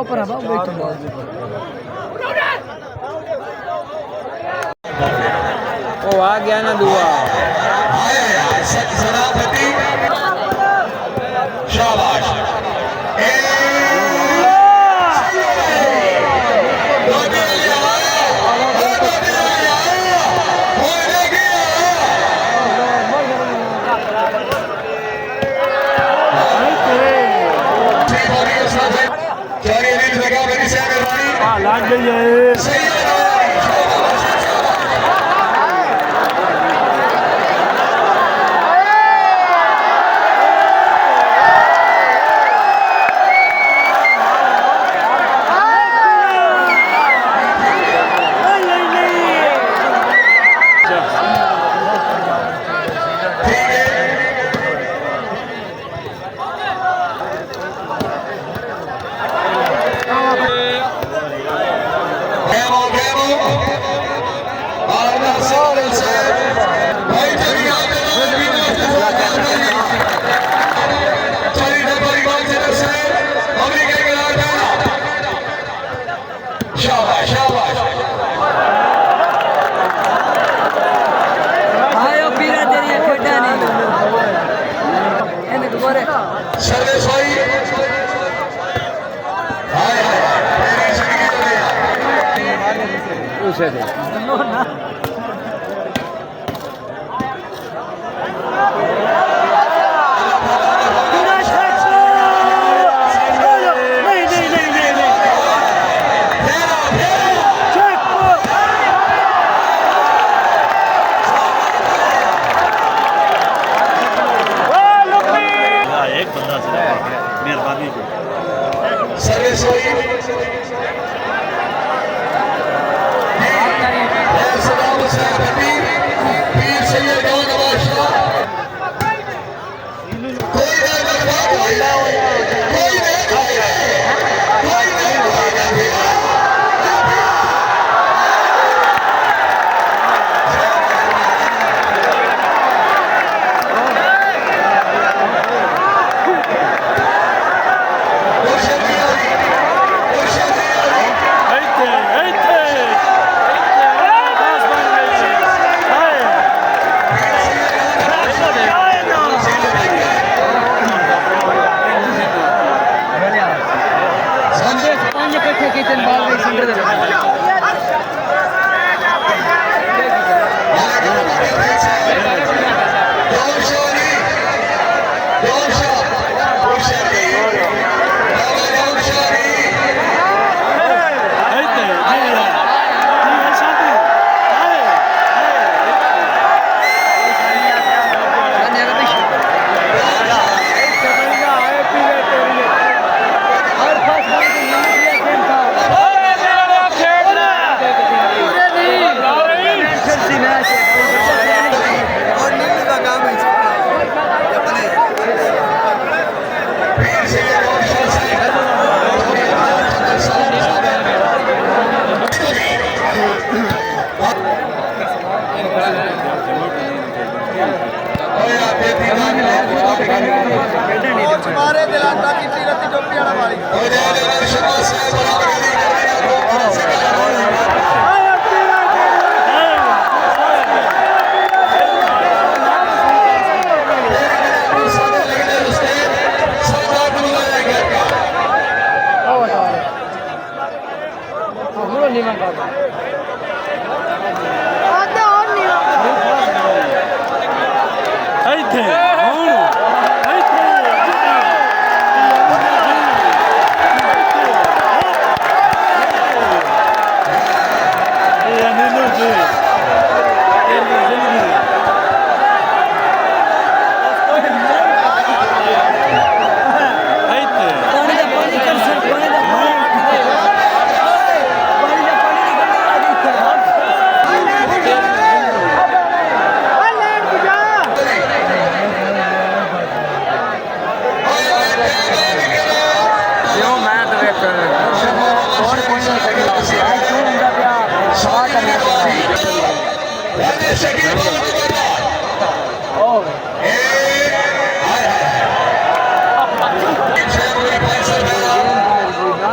पर हवा बैठो ओ आ गया ना दुआ शाबाश लाग गई है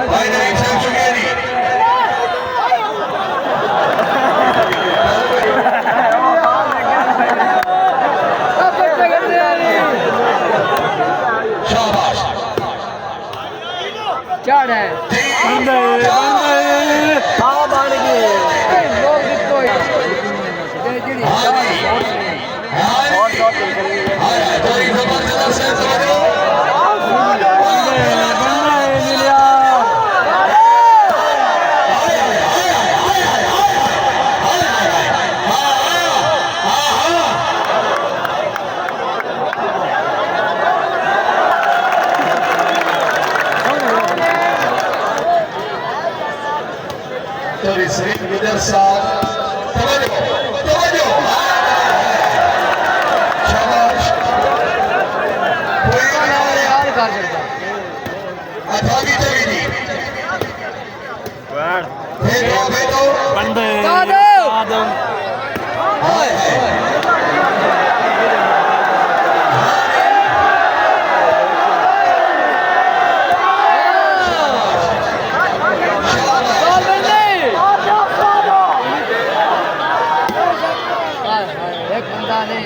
Finally. है बंदे हाँ बन गए लोग दिखो ये जेडी और शॉट देख रही है यार कर सकता बंदे एक बंदा नहीं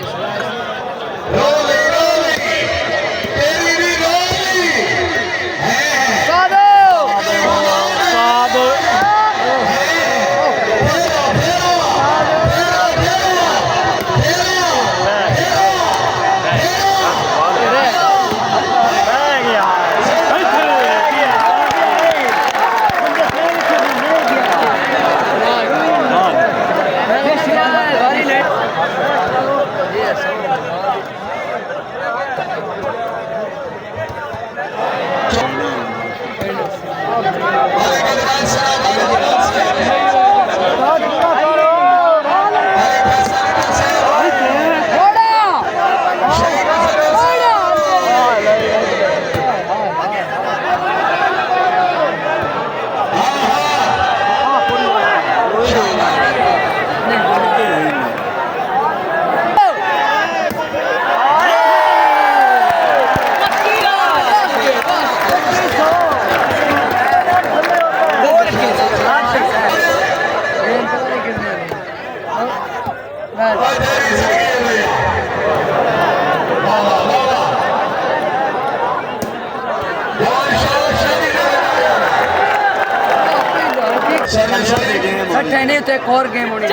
सट्टे नहीं तो एक और गेम होनी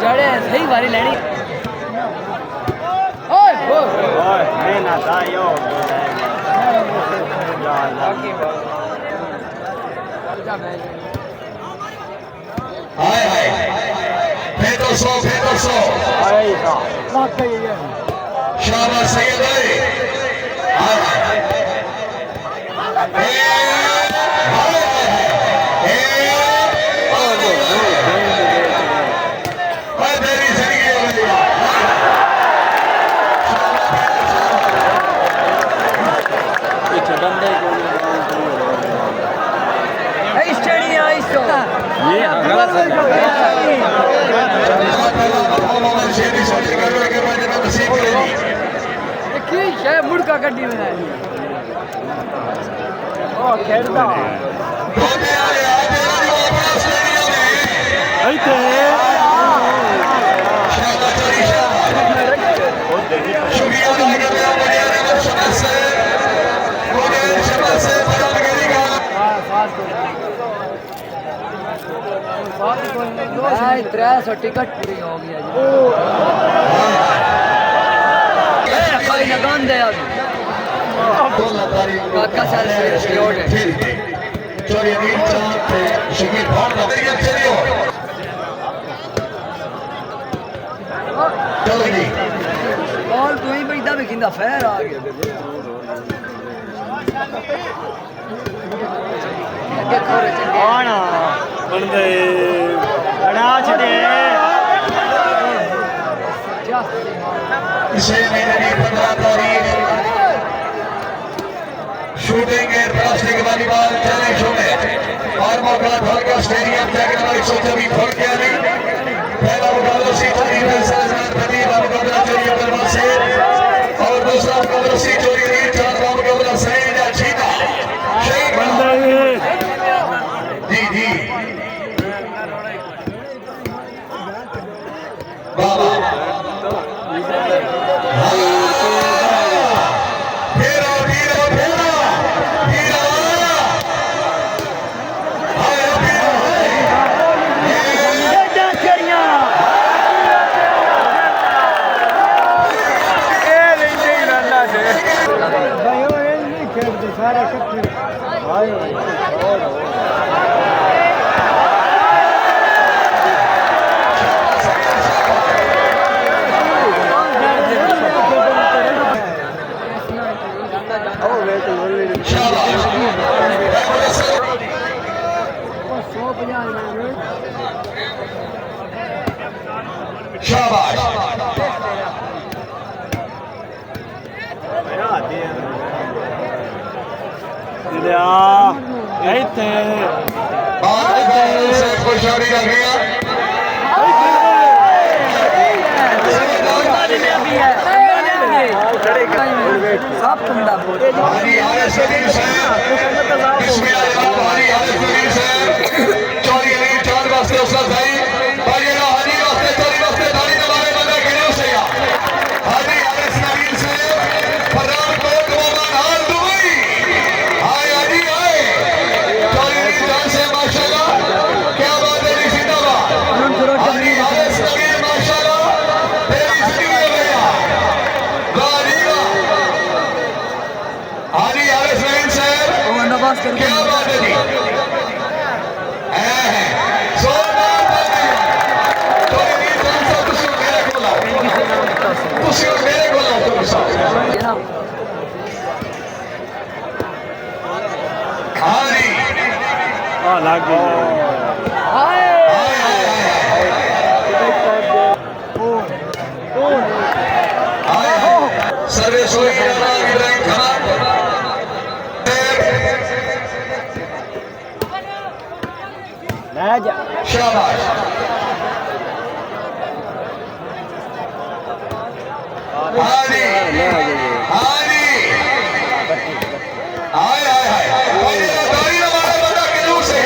जड़े सही बारी लेनी शाबाश सैयद मुड़का गड्डी में खेलता त्रै सौ टिकट पूरी हो गया जी लगान दे काका सर बॉल तू ही बजदा भी किंदा फैर आ गया बंदे बड़ा छड़े शूटिंग है प्लास्टिक वॉलीबॉल चैलेंज शो में और मुकाबला ढोलका स्टेडियम जगह नंबर 124 ढोलकिया में पहला मुकाबला सीचोरी में सरदार प्रदीप मुकाबला चोरी दरबार से और दूसरा मुकाबला सीचोरी में चौथा मुकाबला सैयद चीता शेख जी जी बाबा सारे इकट्ठे भाई शाबाश ਇੱਥੇ से खुशहाली कर गया सब कुंडा बोल हमारी आरएस सलीम साहब इसमें हमारी आरएस सलीम साहब चौरी अली चार वास्ते उस्ताद भाई बाजेगा हाजी वास्ते चौरी वास्ते दाढ़ी दबाने बंदा गिनो से हाजी आरएस सलीम साहब प्रधान कोट मोहम्मद हाल दुबई आए हाजी आए चौरी अली जान से माशाल्लाह क्या बात है जिंदाबाद हाजी आरएस सलीम माशाल्लाह तेरी जिंदगी में भैया हाजी आरएस सलीम साहब नवाज कर क्या बात है जी ਲੱਗ ਗਈ सर्विस हुई इब्राहिम खान ले जा शाबाश हाजी हाजी हाय हाय हाय दाढ़ी ना मारे बंदा किलू से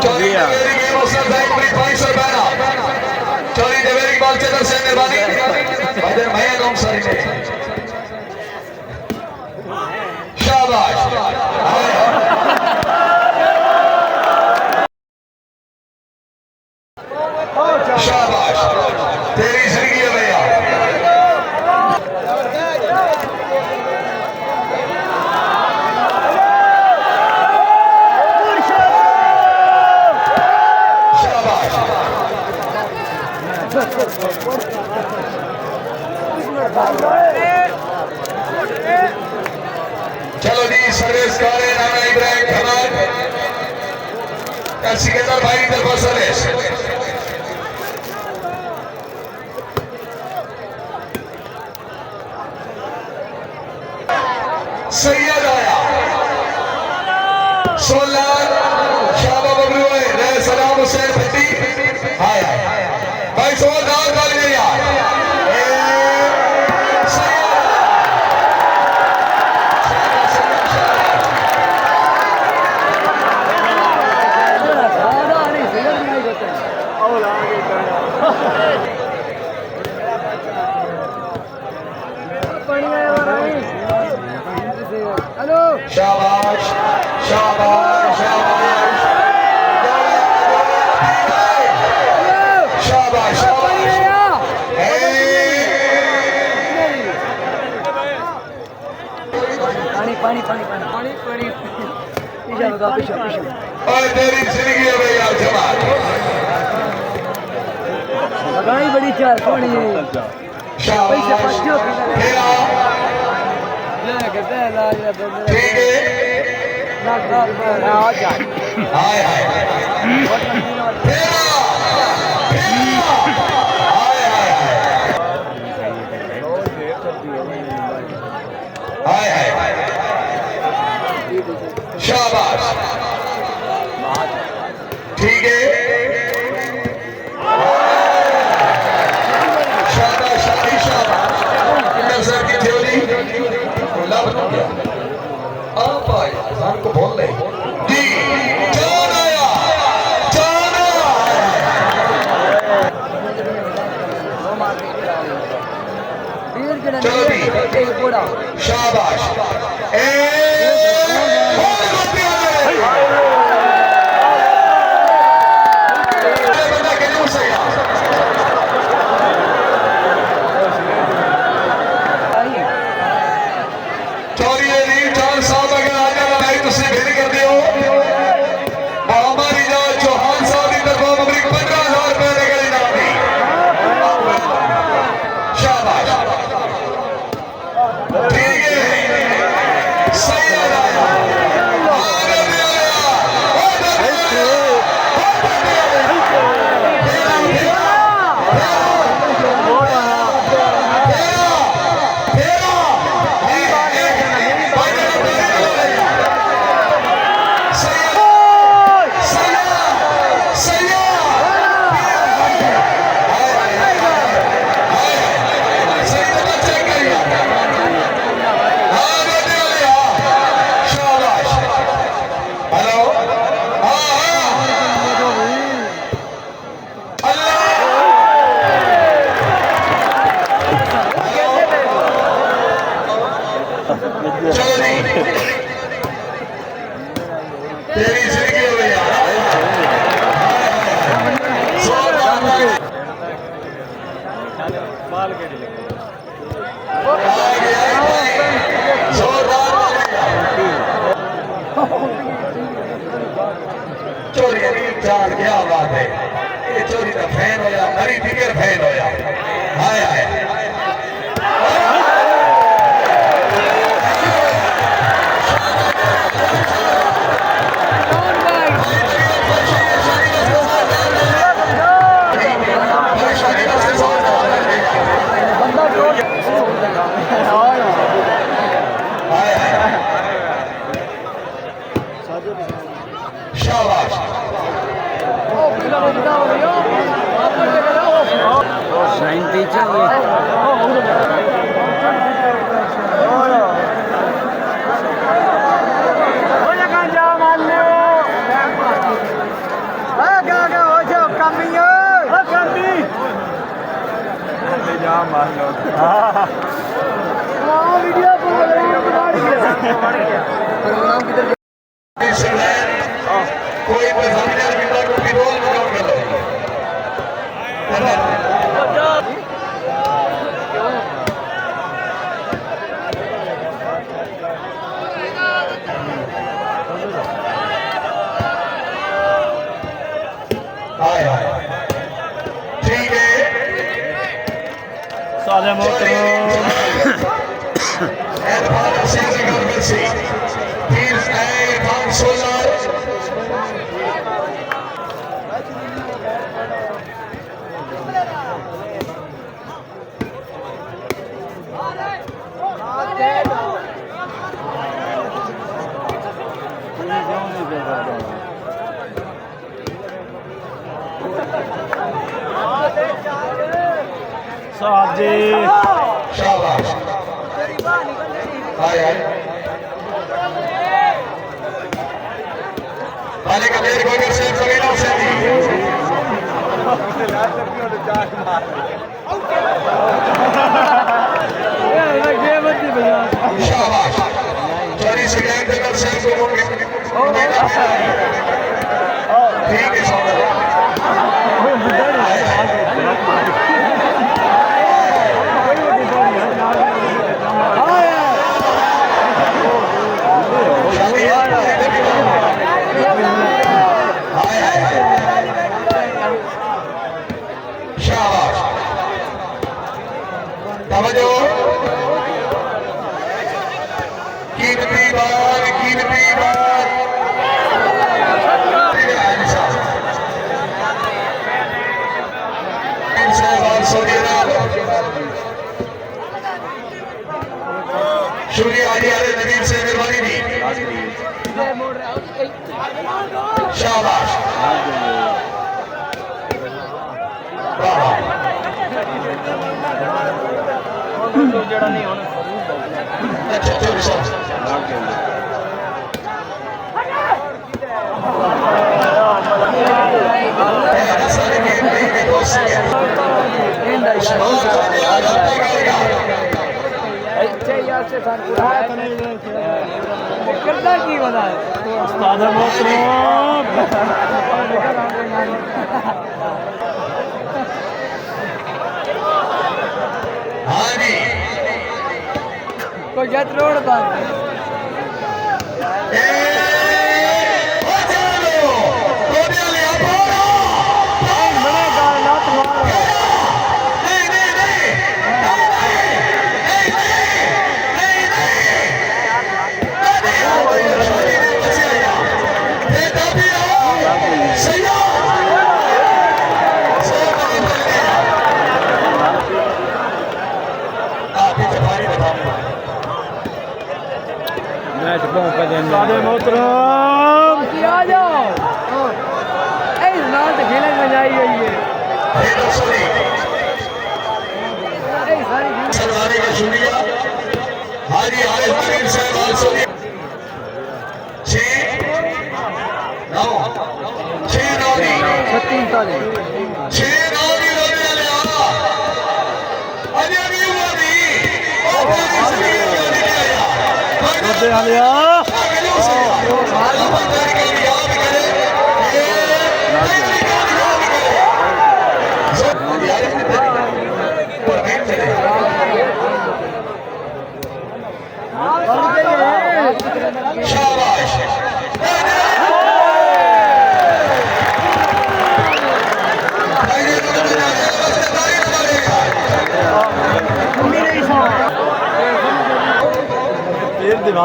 चौरी देवेरी की मौसम दाई पूरी 500 बैना चौरी देवेरी बॉल चेतर से मेहरबानी बदर भैया कौन सारी ने शाबाश हाय शाबाश तेरी जिंदगी है भैया शाबाश चलो जी सर्विस करे नाना इब्राहिम खान सिकंदर भाई तरफ सर्विस सैयद आया 16 शाबा बबलू है सलाम हुसैन भट्टी हाय भाई 16 दाल डाल गए यार हेलो शाबाश शाबाश शाबाश शाबाश पानी पानी पानी पानी पानी पानी पीछे लगा पीछे पीछे और तेरी जिंदगी है भैया जमात लगाई बड़ी चार पानी शाबाश तेरा ठीक है हाय हाय तेरा हाय हाय हाय हाय शाबाश ठीक है शाबाश शाबाश शाबाश सर की थ्योरी लब हो गया आप आए को बोल रहे जी जान आया जान आया चलो जी शाबाश बंदा के न्यूज़ से बाल के लिए जोरदार चोरी चार क्या बात है ये चोरी का फैन होया मरी फिकर फैन होया हाय हाय शाबाश कोई एग्जामिनर भी रोल नोट कर लो हाय हाय ठीक है सादे मोहतरम सादे शाबाश हाय हाय मालिक देर को कर से जमीनों से दी शाबाश चोरी से कर से को ठीक है समझो कीमती बात शुक्रिया आदि आले नबीन से मेहरबानी दी शाबाश जड़ा नहीं होना अच्छा चोरी साहब सारे के दोस्त करता की बता सादे मोहतरम हाँ जी कोई जत रोड पर सादे मोहतरम आ जाओ ए नाल तो खेलने में जाई गई है ए सारी सरदारी का शुक्रिया हाजी आरिफ अमीर साहब आल्सो 6 9 36 साल 6 9 रोने वाले अजय भी हुआ नहीं और दे आलिया याद करें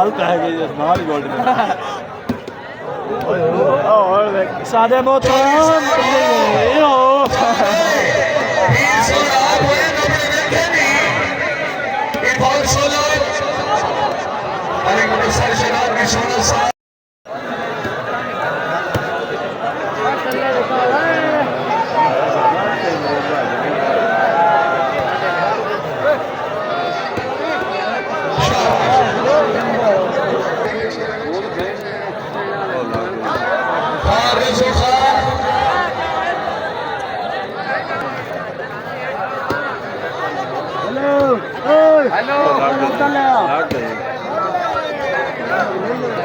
माल कह गई माल गोल्ड में सादे मोहतरम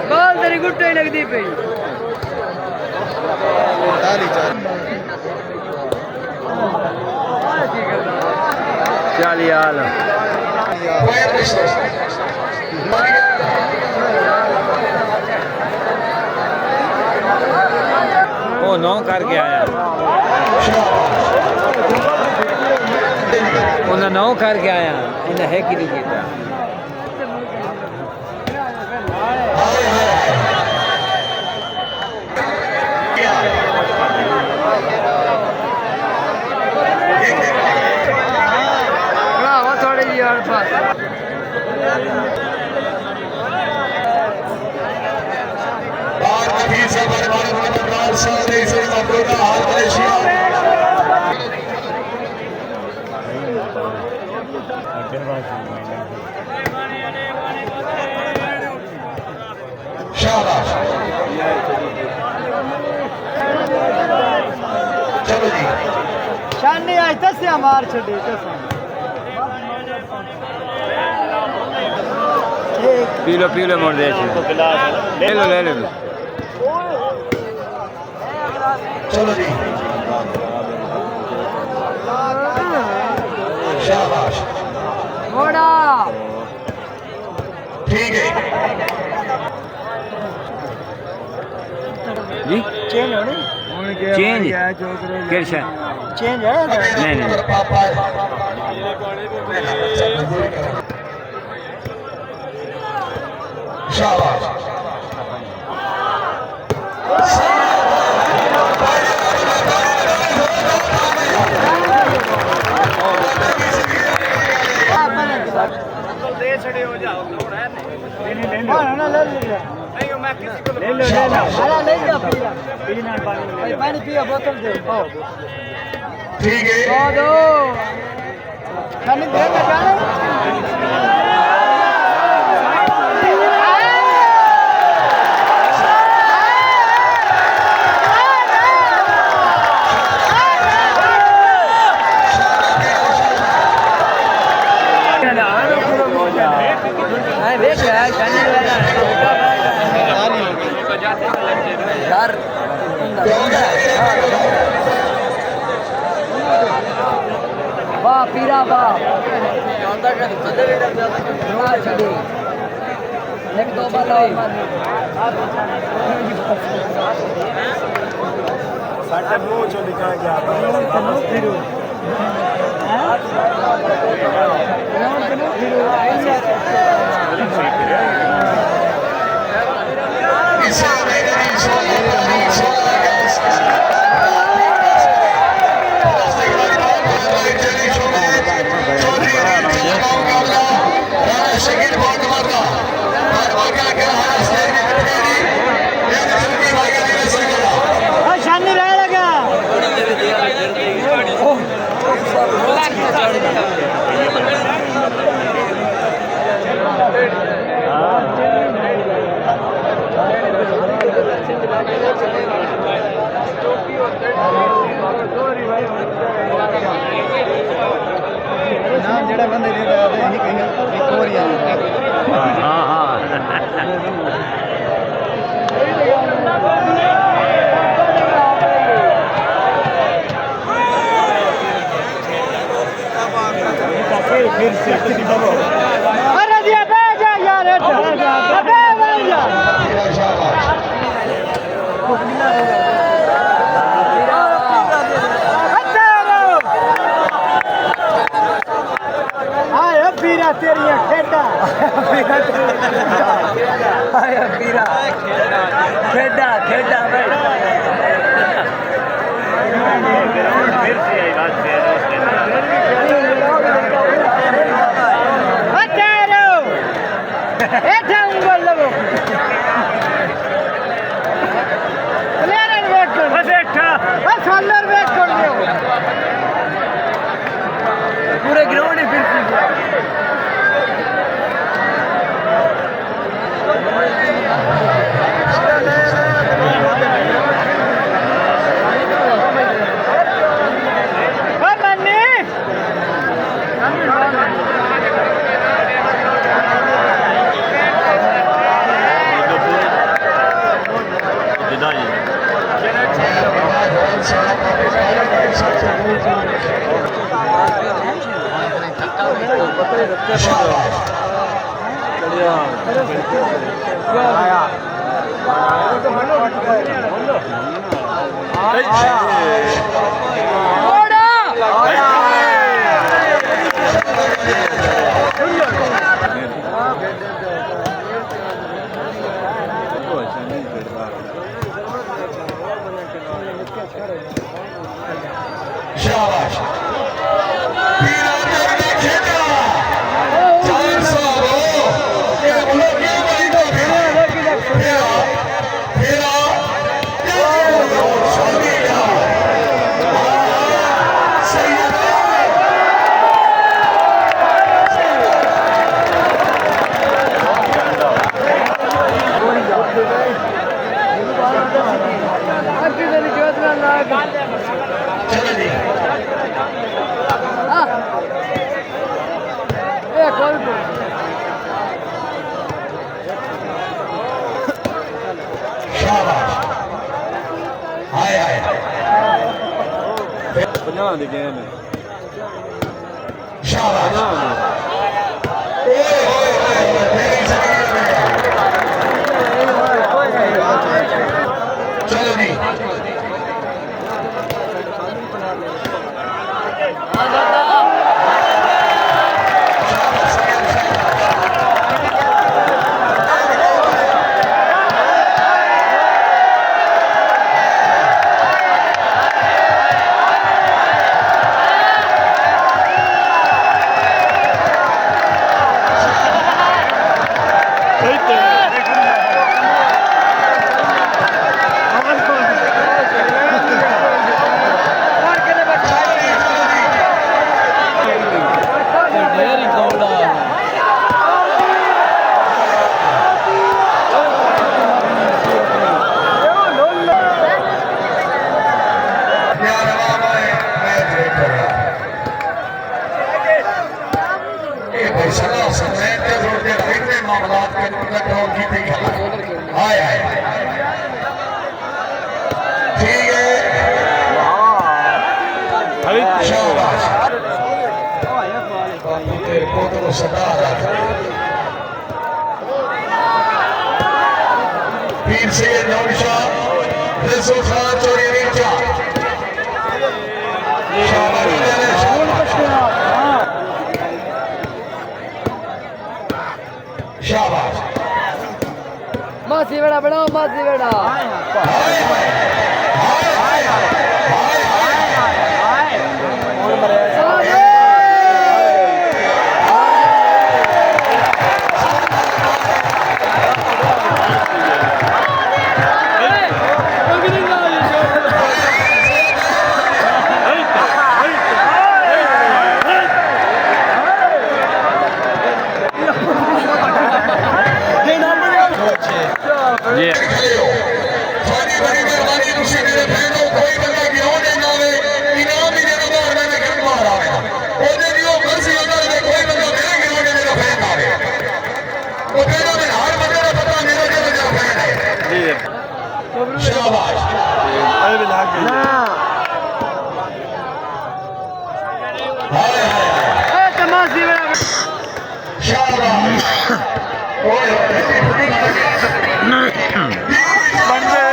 बाल तेरी गुट्टे लगती पई चल यार वो 9 करके आया उन्हें 9 करके आया इन्हें है कि नहीं किया थोड़ी जी और पास चलो जी शानी आज तस्या मार छड़ी पी लो मोड़ दे ले लो चलो जी शाबाश मोड़ा ठीक है जी चेंज हो नहीं चेंज कैसा चेंज है नहीं शाबाश पानी पिया बोतल दे ठीक है दो खाली दे ना जाने वाह पीरा वाह एक दो बार और मारनी साढ़े 9 जो दिखा गया शानी रह लगा नाम जेड़ा बंदे दे रहा है कहीं एक और ही फिर से अरे दिया बे जा यार बे बे जा आए पीरा तेरी खेटा आया पीरा खेड़ा खेड़ा भाई फिर से आई बात से पूरे ग्राउंड में फिर शाबाश पीरा ने खेला 400 ये बोलो ये बड़ी तो पीरा चलो जी शाबाश हाय हाय 50 ਦੀ ਗੇਮ ਹੈ शाबाश ओए ओए ओए मेरी जमीन में चलो जी हाय हाय ठीक है शाबाश तेरे पोते को सदा पीर से नौशाह रसूल खान चोरी रीचा शाबाश मासी बेड़ा बनाओ मासी बेड़ा शाबाश अरे लाग गई हाय हाय तमाशी बेड़ा शाबाश ओए बंदे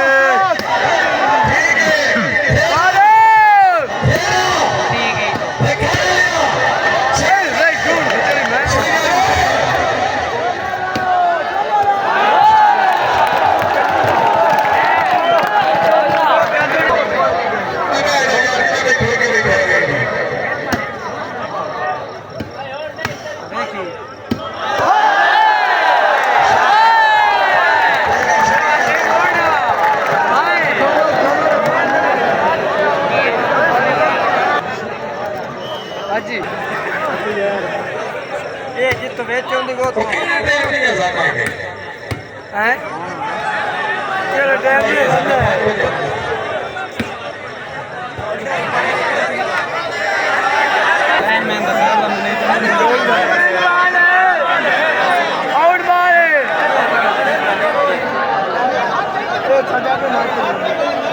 हाजी ये जित बेचो दी को तो हैं चलो टाइम नहीं बंदा है मैं आउट मारे तो सजा पे मारते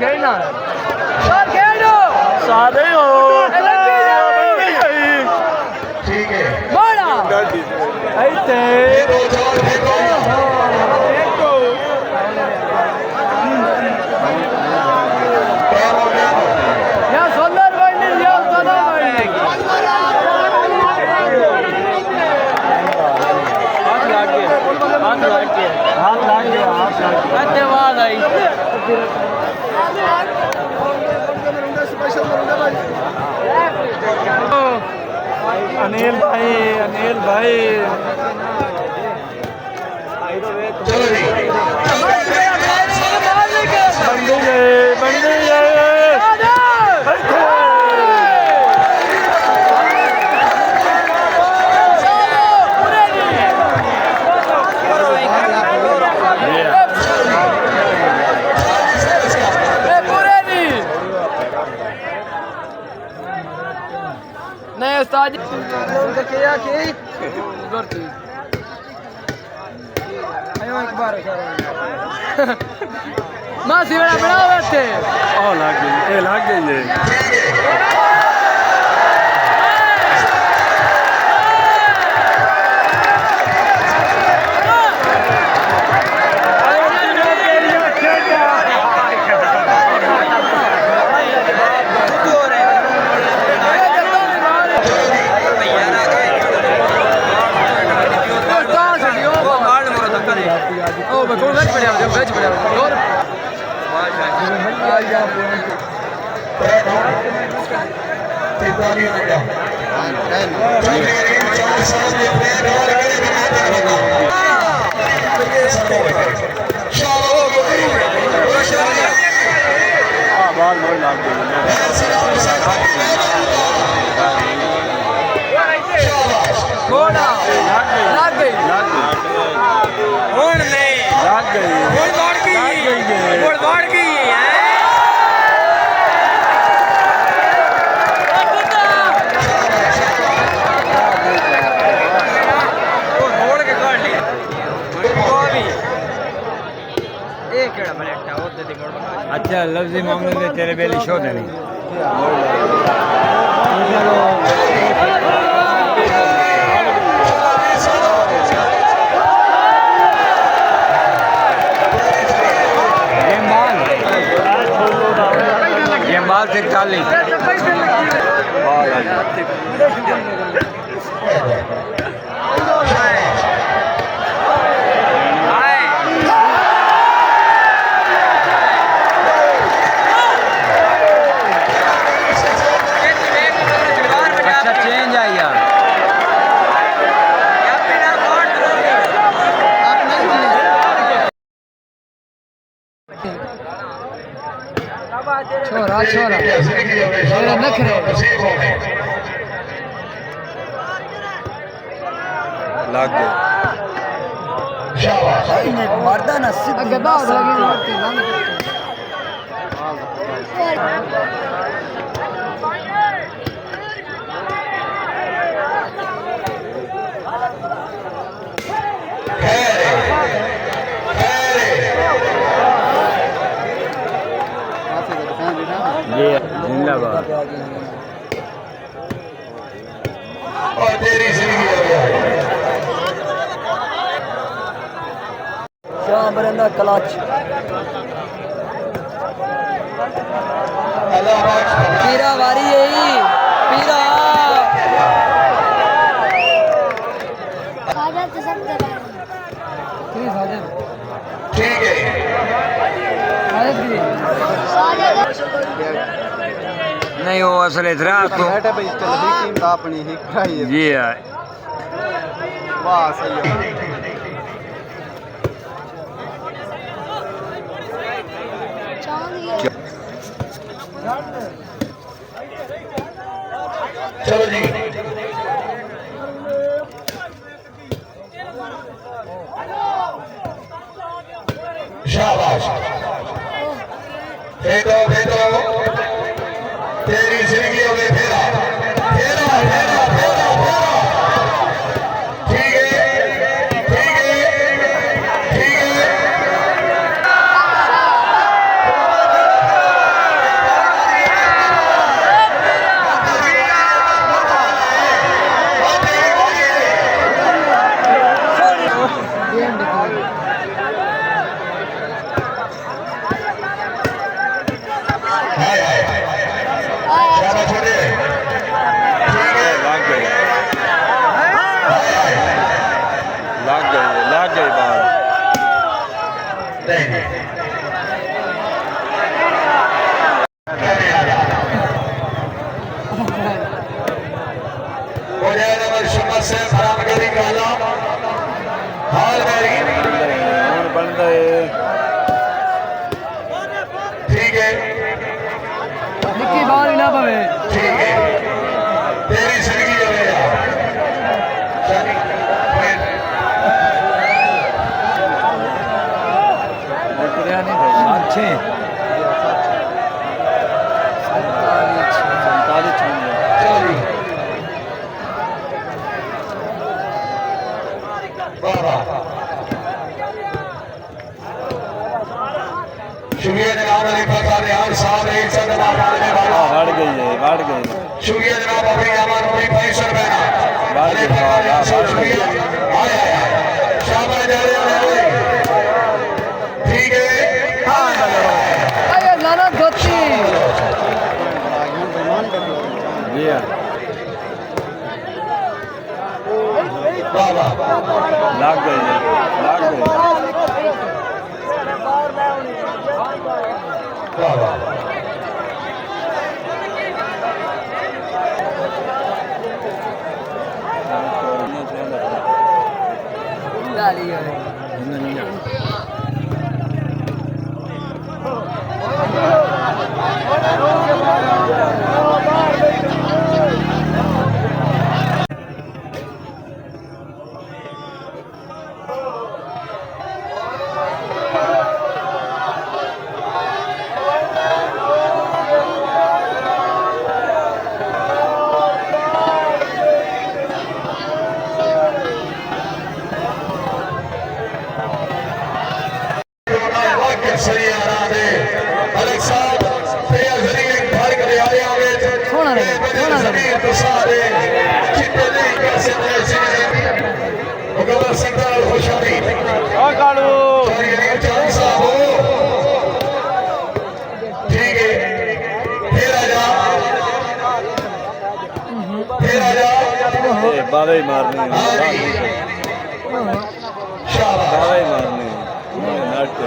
खेलना खेलो सारे हो ठीक है बड़ा ऐसे या सुंदर बनी या सुंदर बनी हाथ लाग गया धन्यवाद आई अनिल भाई चलो जी बन गई नहीं उस्ताद क्या की एक बार मां सिवड़ा बनाओ बैठे ओ लाग गई ये ओ मैं कौन वेज बढ़िया और बाल मोड़ लाग घोड़ा लाग गई कौन नहीं लाग गई बोल बाड़ की है रोड के काट ली भी एक केड़ा बलेटा और दे मोड़ बना अच्छा लफ्जी मामले में तेरे बेली शो देनी बाल से 40 अच्छा चेंज आई यार छोरा छोरा नखरे लाग गई मर्दा ना सीधा दाव लगे मारती ना ये जिंदाबाद। और तेरी जिंदगी हो गया शाह बरंदा क्लच अल्लाह बख्श पीरा वारी यही पीरा ठीक है नहीं वो असल इतरा तो भाई चल ही टीम का अपनी ही खाई जी है। वाह सही है चलो जी शाबाश फेंको फेंको तेरी जिंदगी हो गई फेरा फेरा फेरा फेरा फेरा ठीक है ठीक है ठीक है शाबाश छोटे लाग गई बाल नहीं शुक्र से बराबरी काला हाल मेरी बन गए ठीक है निक्की बाल ना पवे ठीक है तेरी जिंदगी हो गया अच्छे चलो जी वाह वाह शुक्रिया जनाब अली फकर यार साहब एक सौ बढ़ गई शुक्रिया जनाब अपनी अमान अपनी फैसल बहना अली फकर यार साहब शुक्रिया आया शाबाश जय ठीक है अरे नाना धोती जी है वाह वाह लाग गई वाह वाह डाली है सही आ रहा है अलग साहब तेरा जरिए भारी के आ रहे होंगे सोना रे तो सारे चिट्टे नहीं कैसे ऐसे मुकम्मल सरदार खुशाली और कालू सॉरी ये चांद साहब हो ठीक है फिर आ जा बाबा ही मारने शाबाश बाबा ही मारने नाट्य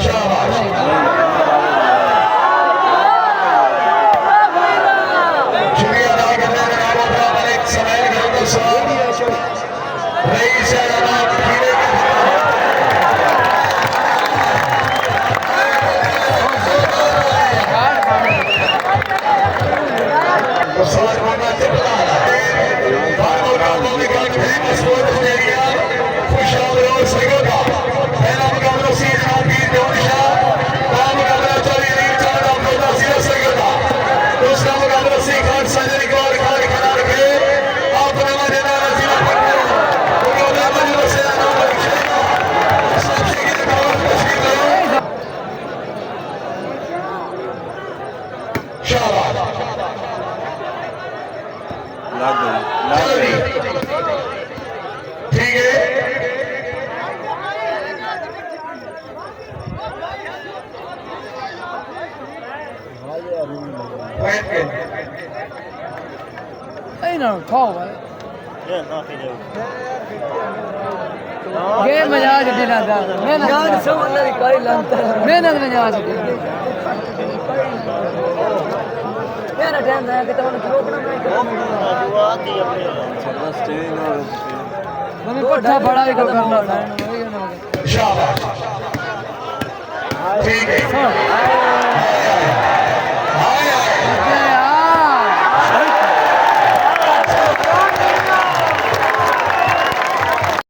शाबाश के ਇਹਨਾਂ ਨੂੰ ਖਾਓ ਭਾਈ ਗੇ ਮਜਾਜ ਦਿਨਾਂ ਦਾ ਮਿਹਨਤ ਸਮਝਣ ਦੀ ਕੋਈ ਲੰਤ ਮਿਹਨਤ ਮਜਾਜ ਦੀ ਮੇਰਾ ਟਾਈਮ ਹੈ ਕਿ ਤੁਹਾਨੂੰ ਰੋਕਣਾ ਮੈਂ ਸਾਡਾ ਸਟੇ ਨਾਲ ਮੈਂ ਪੱਠਾ ਬੜਾ ਹੀ ਕਰਨਾ शाबाश ठीक है